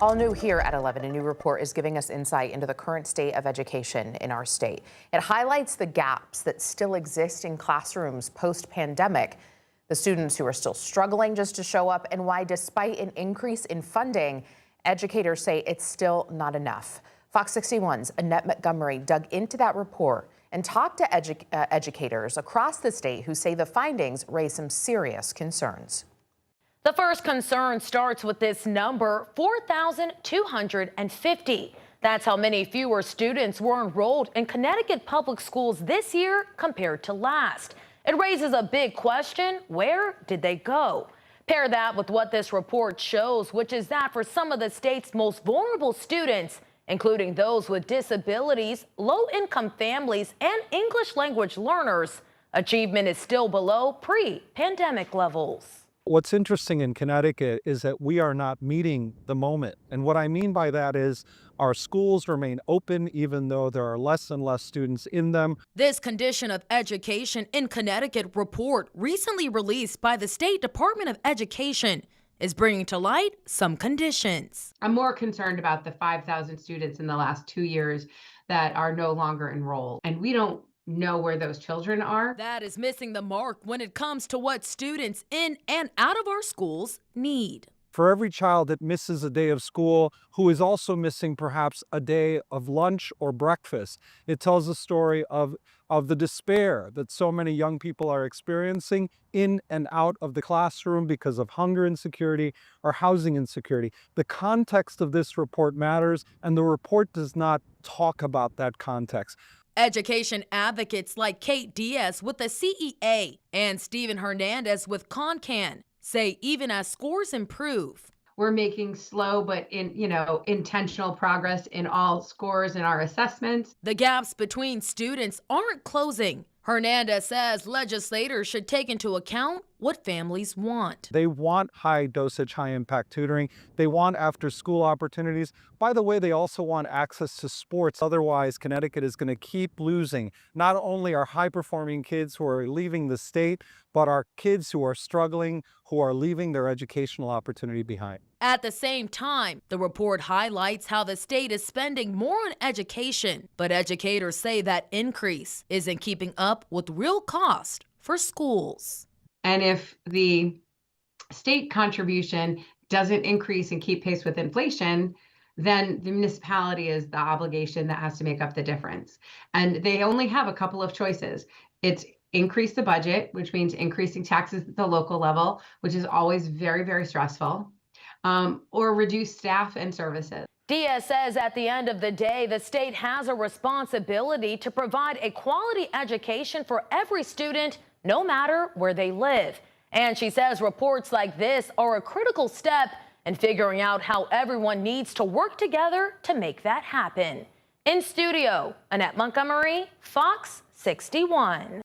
All new here at 11, a new report is giving us insight into the current state of education in our state. It highlights the gaps that still exist in classrooms post-pandemic, the students who are still struggling just to show up, and why, despite an increase in funding, educators say it's still not enough. Fox 61's Annette Montgomery dug into that report and talked to educators across the state who say the findings raise some serious concerns. The first concern starts with this number, 4,250. That's how many fewer students were enrolled in Connecticut public schools this year compared to last. It raises a big question: where did they go? Pair that with what this report shows, which is that for some of the state's most vulnerable students, including those with disabilities, low-income families, and English language learners, achievement is still below pre-pandemic levels. What's interesting in Connecticut is that we are not meeting the moment. And what I mean by that is our schools remain open even though there are less and less students in them. This condition of education in Connecticut report, recently released by the State Department of Education, is bringing to light some conditions. I'm more concerned about the 5,000 students in the last 2 years that are no longer enrolled. And we don't know where those children are. That is missing the mark when it comes to what students in and out of our schools need. For every child that misses a day of school, who is also missing perhaps a day of lunch or breakfast, it tells a story of the despair that so many young people are experiencing in and out of the classroom because of hunger insecurity or housing insecurity. The context of this report matters, and the report does not talk about that context. Education advocates like Kate Diaz with the CEA and Stephen Hernandez with CONCAN say even as scores improve, we're making slow but intentional progress in all scores in our assessments. The gaps between students aren't closing. Hernandez says legislators should take into account what families want. They want high dosage, high impact tutoring. They want after school opportunities. By the way, they also want access to sports. Otherwise, Connecticut is going to keep losing not only our high performing kids who are leaving the state, but our kids who are struggling, who are leaving their educational opportunity behind. At the same time, the report highlights how the state is spending more on education, but educators say that increase isn't keeping up with real cost for schools. And if the state contribution doesn't increase and keep pace with inflation, then the municipality is the obligation that has to make up the difference. And they only have a couple of choices. It's increase the budget, which means increasing taxes at the local level, which is always very, very stressful, or reduce staff and services. Diaz says at the end of the day, the state has a responsibility to provide a quality education for every student, no matter where they live. And she says reports like this are a critical step in figuring out how everyone needs to work together to make that happen. In studio, Annette Montgomery, Fox 61.